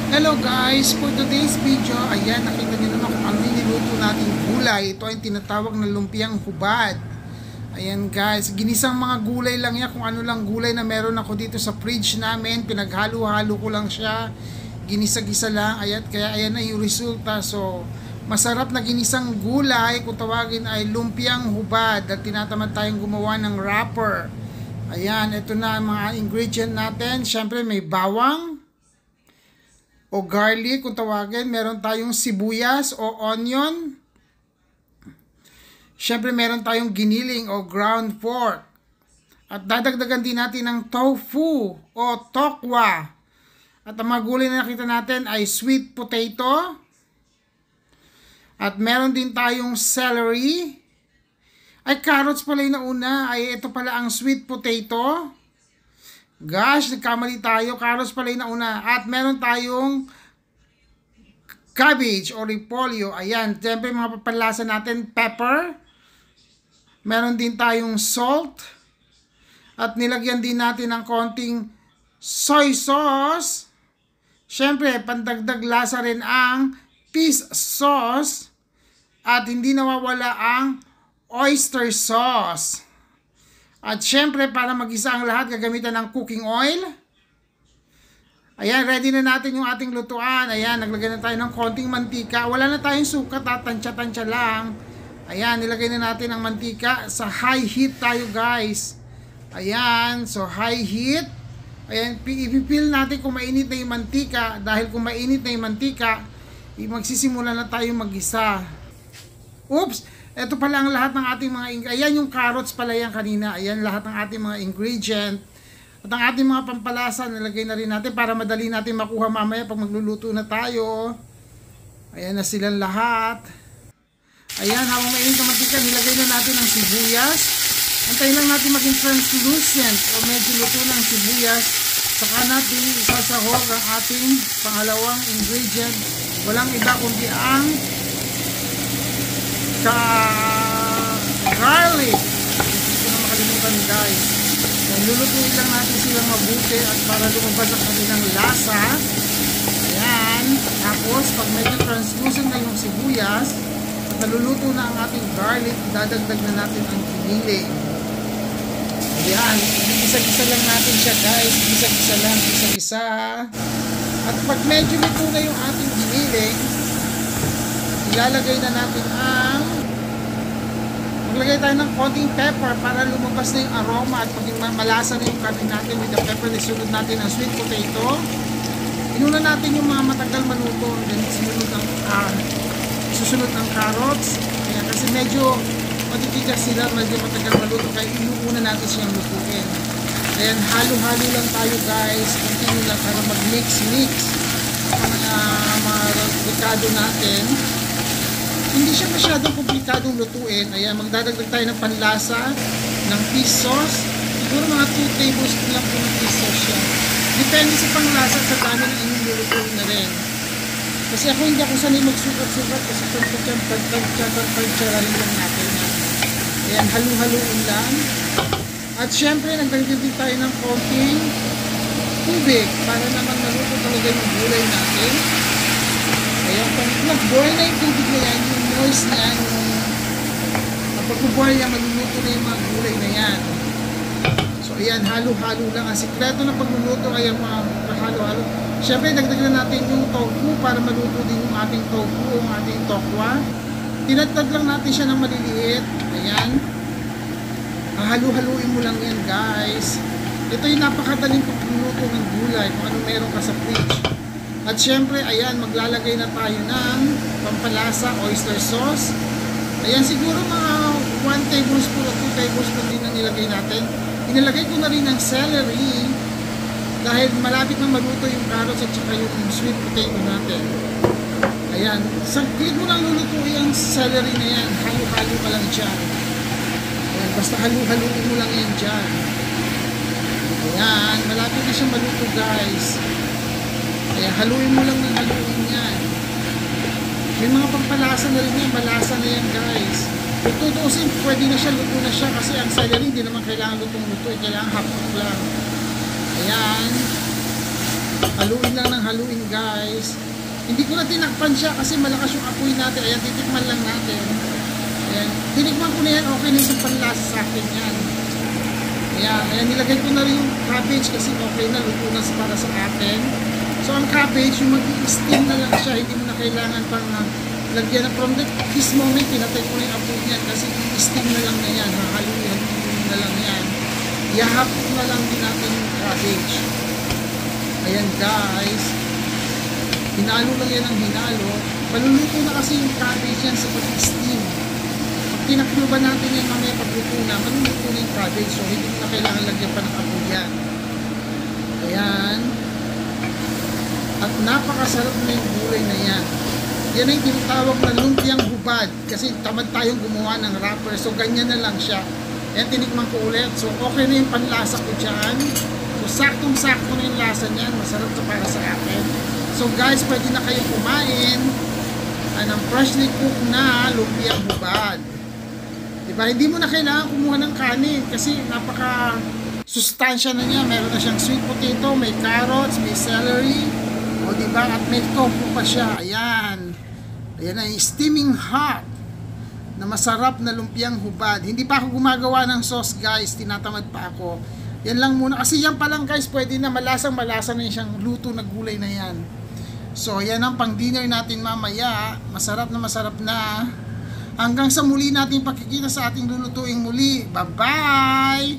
Hello guys, for today's video, ayan, nakita niyo naman kung ano niluto nating gulay. Ito ay tinatawag na lumpiang hubad. Ayan guys, ginisang mga gulay lang yan, kung ano lang gulay na meron ako dito sa fridge namin. Pinaghalo-halo ko lang siya, ginisa-gisa lang, kaya ayan na yung resulta. So, masarap na ginisang gulay, kung tawagin ay lumpiang hubad. At tinatamad tayong gumawa ng wrapper. Ayan, ito na ang mga ingredient natin. Siyempre may bawang o garlic kung tawagin, meron tayong sibuyas o onion. Siyempre meron tayong giniling o ground pork. At dadagdagan din natin ng tofu o tokwa. At ang mga gulay na nakita natin ay sweet potato. At meron din tayong celery. Ay, carrots pala yung nauna. Ay, ito pala ang sweet potato. Gosh, nagkamali tayo. Carrots pala yung nauna. At meron tayong cabbage o repolyo. Ayan, siyempre mga papalasa natin, pepper. Meron din tayong salt. At nilagyan din natin ng konting soy sauce. Siyempre, pandagdag lasa rin ang fish sauce. At hindi nawawala ang oyster sauce. At syempre, para mag-isa ang lahat, gagamitan ng cooking oil. Ayan, ready na natin yung ating lutuan. Ayan, naglagay na tayo ng konting mantika. Wala na tayong sukat, tansya-tansya lang. Ayan, nilagay na natin ang mantika. Sa high heat tayo, guys. Ayan, so high heat. Ayan, ipipil natin kung mainit na yung mantika. Dahil kung mainit na yung mantika, magsisimula na tayo mag-isa. Oops! Ito pala ang lahat ng ating mga ayan yung carrots pala yan kanina. Ayan lahat ng ating mga ingredient. At ang ating mga pampalasa nilagay na rin natin para madali natin makuha mamaya pag magluluto na tayo. Ayan na silang lahat. Ayan, habang mainit na mantika, nilagay na natin ang sibuyas. Antayin lang natin maging translucent o medyo luto ng sibuyas. Saka natin isasahog ang ating pangalawang ingredient. Walang iba kundi ang garlic. Hindi ko na makalimutan, guys. Lulutuin lang natin silang mabuti at para lumabas ang kanilang lasa. Ayan. Tapos, pag medyo translucent na yung sibuyas at naluluto na ang ating garlic, dadagdag na natin ang giniling. Ayan. Gisa-gisa lang natin siya, guys. Gisa-gisa lang. Gisa-gisa. At pag medyo luto na yung ating giniling, ilalagay na natin maglagay tayo ng konting pepper para lumabas na yung aroma at maging malasa na yung karne natin with the pepper. Isunod natin ang sweet potato. Inuna natin yung mga matagal maluto. Then susunod ng carrots. Kaya kasi medyo matitigas sila, medyo matagal maluto. Kaya inuuna natin siyang lutuin. Ayan, halo-halo lang tayo, guys. Continue lang para mag-mix-mix ang mga ricado natin. Hindi siya masyadong komplikadong lutuin. Ayan, magdadagdag tayo ng panlasa ng fish sauce. Siguro mga 2 tablespoon lang po ng fish sauce siya. Depende sa panglasa sa dami ng inyong lulutuin na rin. Kasi ako hindi ako sanay magsukat-sukat kasi pagtsarahin lang natin yan. Ayan, halu-haluin lang. At syempre, nagdagdag din tayo ng konting tubig para naman maluto talaga yung gulay natin. Ayan, pag nag-boil na yung tubig na yan, yung moist na yan, pag nag-boil yan, maluluto na yung mga gulay na yan. So, ayan, halo-halo lang. Ang sikreto ng pagluluto ay yung mga halo-halo. Siyempre, dagdagan natin yung tofu para maluto din yung ating tofu, yung ating tokwa. Tinatad lang natin siya ng maliliit. Ayan. Halo-haluin mo lang yan, guys. Ito yung napakadaling pagluluto ng gulay kung anong meron ka sa fridge. At syempre, ayan, maglalagay na tayo ng pampalasa, oyster sauce. Ayan, siguro mga 1 tablespoon o 2 tablespoon din ang nilagay natin. Inilagay ko na rin ng celery dahil malapit na maluto yung carrots at saka yung sweet potato natin. Ayan, saglit mo lang lulutuin ang celery na yan. Halo-halo ka lang dyan. Ayan, basta halo-haloin mo lang yan dyan. Ayan, malapit na siyang maluto, guys. Kaya haluin mo lang ng haluin yan. May mga pampalasa na rin yan. Malasa na yan, guys. Kung tutusin, pwede na siya, luto na siya. Kasi ang celery, hindi naman kailangan lutong-luto. Kailangan hapot lang. Ayan. Haluin lang ng haluin, guys. Hindi ko na tinakpan siya kasi malakas yung apoy natin. Ayan, titikman lang natin. Ayan, tinikman ko na yan. Okay na yung panlasa sa akin yan. Ayan, nilagay ko na rin yung cabbage kasi okay na, luto na para sa atin. So, ang cabbage, yung mag-i-steam na lang siya. Hindi mo na kailangan pang lagyan na from this moment, pinatay ko na yung apoy niyan kasi i-steam na lang na yan. Hahaluin na lang yan. Ihahapot na lang din natin yung cabbage. Ayan, guys. Hinalo lang yan ang hinalo. Maluluto na kasi yung cabbage yan sa pag-steam. Pag tinakluban natin yan mamaya pagluto na, maluluto na yung cabbage. So, hindi mo na kailangan lagyan pa ng apoy yan. Ayan. At napakasarap na yung gulay na yan. Yan ay tinatawag na lumpiang hubad. Kasi tamad tayong gumawa ng wrapper. So, ganyan na lang siya. Ayan, tinikman ko ulit. So, okay na yung panlasa ko dyan. So, saktong-sakto na yung lasa niyan. Masarap to para sa akin. So, guys, pwede na kayong kumain ng freshly cooked na lumpiang hubad. Diba? Hindi mo na kailangan kumuha ng kanin kasi napaka sustansya na niya. Meron na siyang sweet potato, may carrots, may celery. O, diba? At may tofu pa siya. Ayan. Ayan ay steaming hot na masarap na lumpiang hubad. Hindi pa ako gumagawa ng sauce, guys. Tinatamad pa ako. Yan lang muna. Kasi yan pa lang, guys, pwede na malasang-malasa na siyang luto na gulay na yan. So, yan ang pang-dinner natin mamaya. Masarap na. Hanggang sa muli natin pakikita sa ating lulutuing muli. Bye-bye!